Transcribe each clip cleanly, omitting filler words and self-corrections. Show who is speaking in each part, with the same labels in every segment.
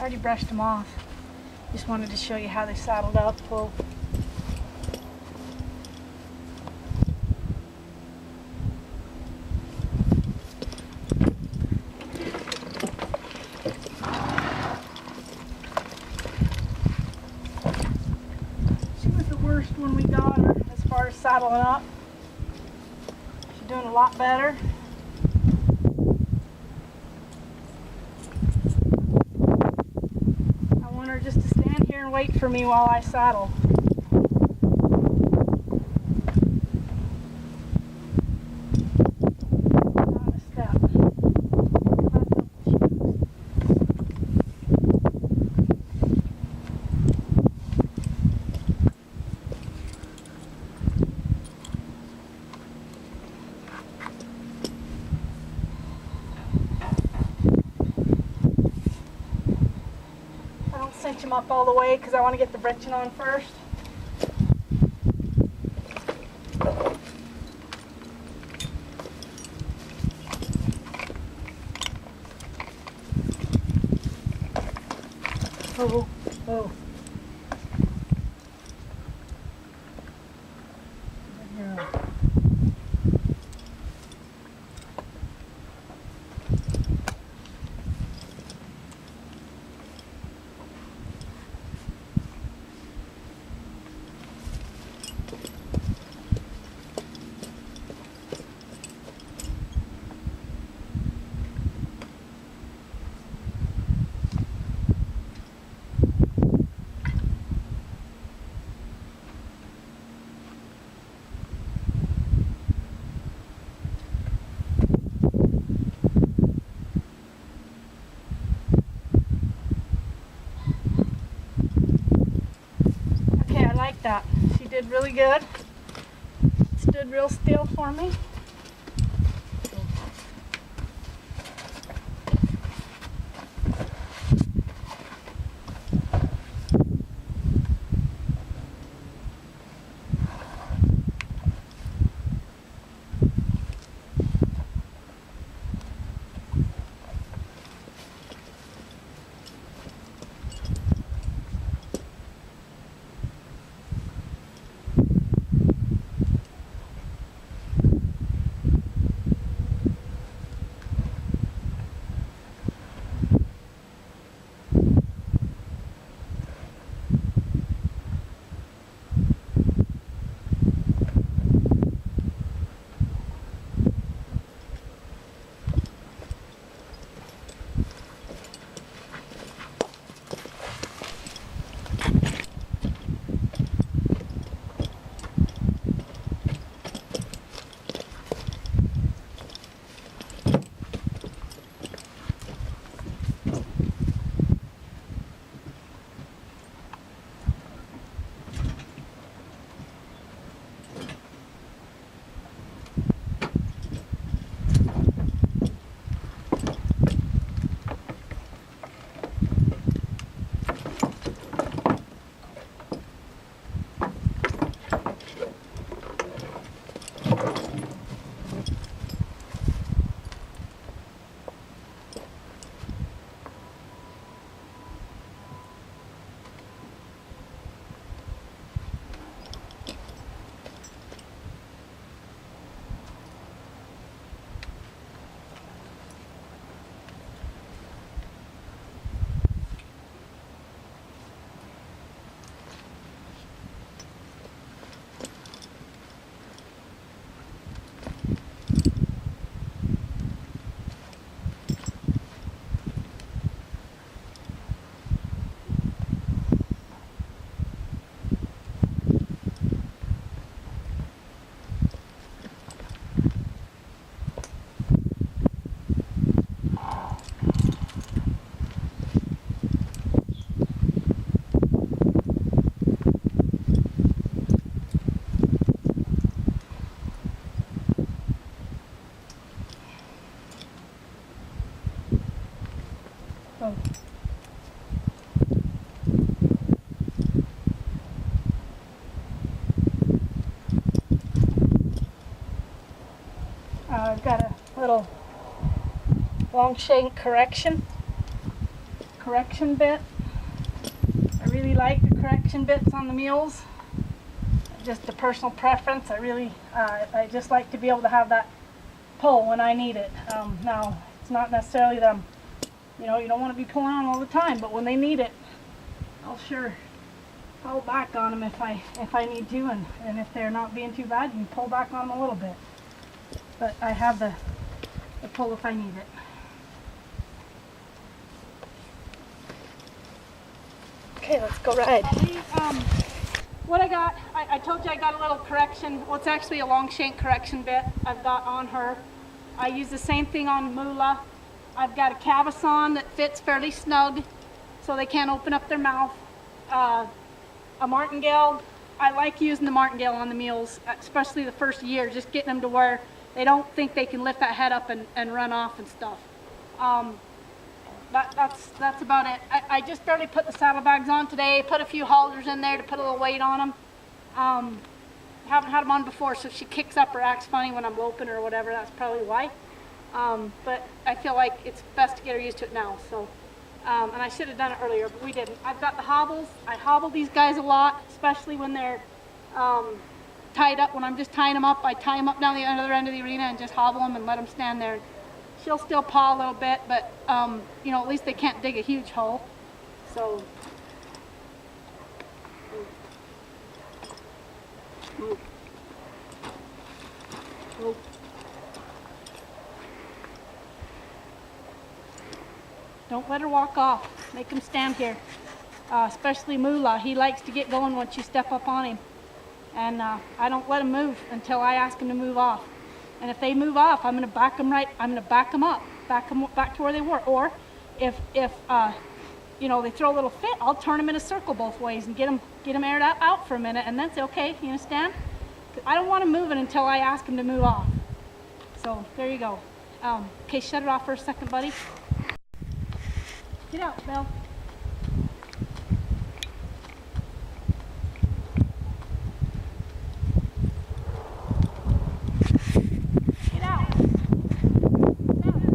Speaker 1: already brushed them off. Just wanted to show you how they saddled up. Well, she was the worst when we got her as far as saddling up. She's doing a lot better. I want her just to stand here and wait for me while I saddle. Not a step. Not a couple shoes. I don't cinch them up all the way because I want to get the breeching on first. Oh, oh. Good girl. Okay, I like that. She did really good. Stood real still for me. Oh. I've got a little long shank correction correction bit. I really like the correction bits on the mules. Just a personal preference. I just like to be able to have that pull when I need it. Now, it's not necessarily them. You don't want to be pulling on all the time, but when they need it, I'll sure pull back on them if I need to, and if they're not being too bad, you can pull back on them a little bit. But I have the pull if I need it. Okay, let's go ride. What I told you I got a little correction. Well, it's actually a long shank correction bit I've got on her. I use the same thing on Moolah. I've got a Cavison that fits fairly snug so they can't open up their mouth. A martingale, I like using the martingale on the mules, especially the first year, just getting them to where they don't think they can lift that head up and run off and stuff. That's about it. I just barely put the saddlebags on today, put a few halters in there to put a little weight on them. Haven't had them on before, so if she kicks up or acts funny when I'm loping or whatever, that's probably why. But I feel like it's best to get her used to it now. So, and I should have done it earlier, but we didn't. I've got the hobbles. I hobble these guys a lot, especially when they're tied up. When I'm just tying them up, I tie them up down the other end of the arena and just hobble them and let them stand there. She'll still paw a little bit, but at least they can't dig a huge hole. So, move. Move. Don't let her walk off. Make him stand here. Especially Moolah. He likes to get going once you step up on him. And I don't let him move until I ask him to move off. And if they move off, I'm going to back them up, back them back to where they were. Or if they throw a little fit, I'll turn them in a circle both ways and get them aired out for a minute, and then say, okay, you understand? I don't want them moving until I ask them to move off. So there you go. Okay, shut it off for a second, buddy. Get out, Belle. Get out. Get out.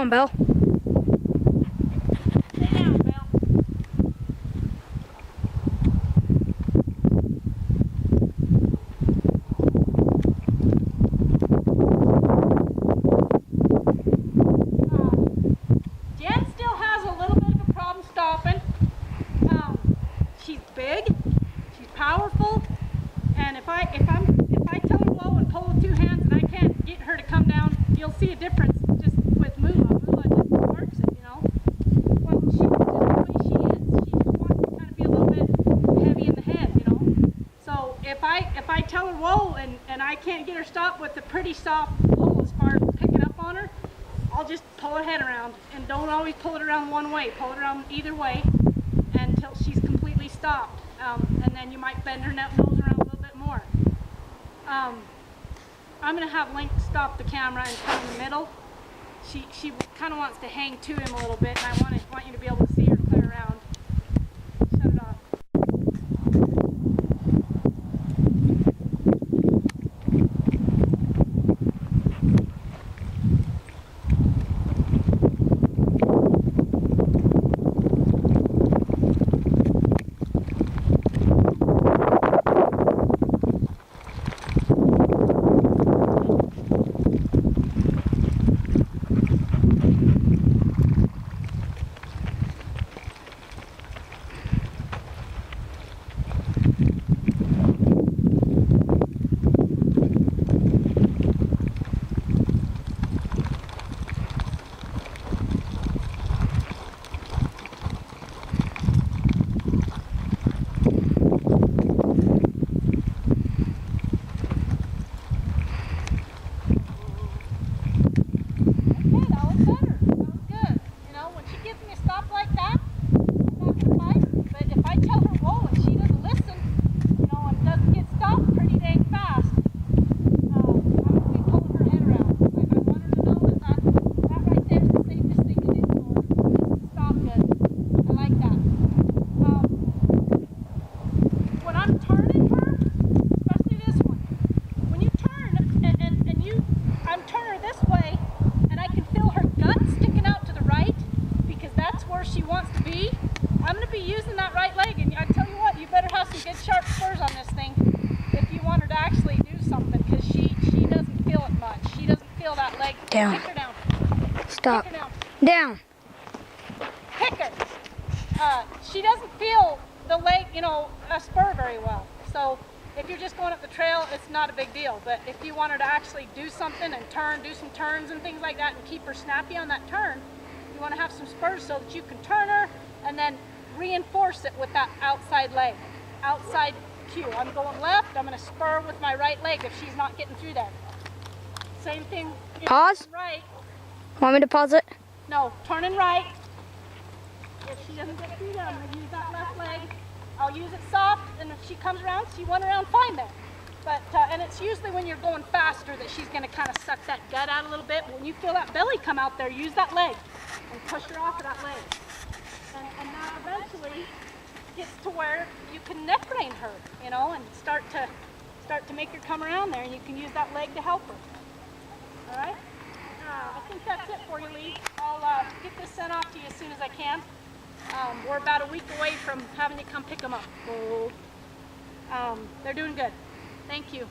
Speaker 2: on, Belle.
Speaker 1: Stay down, Belle. Jen still has a little bit of a problem stopping. She's big, she's powerful, and if I tell her whoa and pull with two hands and I can't get her to come down, you'll see a difference just with Moolah. Moolah just works it, you know. Well, she's just the way she is. She just wants to kind of be a little bit heavy in the head, you know. So if I tell her whoa and I can't get her stopped with a pretty soft pull as far as picking up on her, I'll just pull her head around, and don't always pull it around one way. Pull it around either way until she's completely stopped, and then you might bend her nose around a little bit more. I'm going to have Link stop the camera and come in the middle. She kind of wants to hang to him a little bit, and I want you to be able to see her clear around. Shut it off. She wants to be, I'm going to be using that right leg, and I tell you what, you better have some good sharp spurs on this thing if you want her to actually do something, because she doesn't feel it much. She doesn't feel that leg.
Speaker 2: Down.
Speaker 1: Kick her down.
Speaker 2: Stop.
Speaker 1: Kick her down.
Speaker 2: Down.
Speaker 1: Kick her. She doesn't feel the leg, you know, a spur very well. So if you're just going up the trail, it's not a big deal. But if you want her to actually do something and turn, do some turns and things like that, and keep her snappy on that turn, you want to have some spurs so that you can turn her and then reinforce it with that outside leg, outside cue. I'm going left, I'm going to spur with my right leg if she's not getting through there. Same thing.
Speaker 2: Pause.
Speaker 1: Right.
Speaker 2: Want me to pause it?
Speaker 1: No, turning right. If she doesn't get through there, I'm going to use that left leg. I'll use it soft, and if she comes around, she went around fine there. But, and it's usually when you're going faster that she's going to kind of suck that gut out a little bit. When you feel that belly come out there, use that leg and push her off of that leg. And now eventually gets to where you can neck rein her, you know, and start to make her come around there, and you can use that leg to help her. All right? I think that's it for you, Lee. I'll get this sent off to you as soon as I can. We're about a week away from having to come pick them up. They're doing good. Thank you.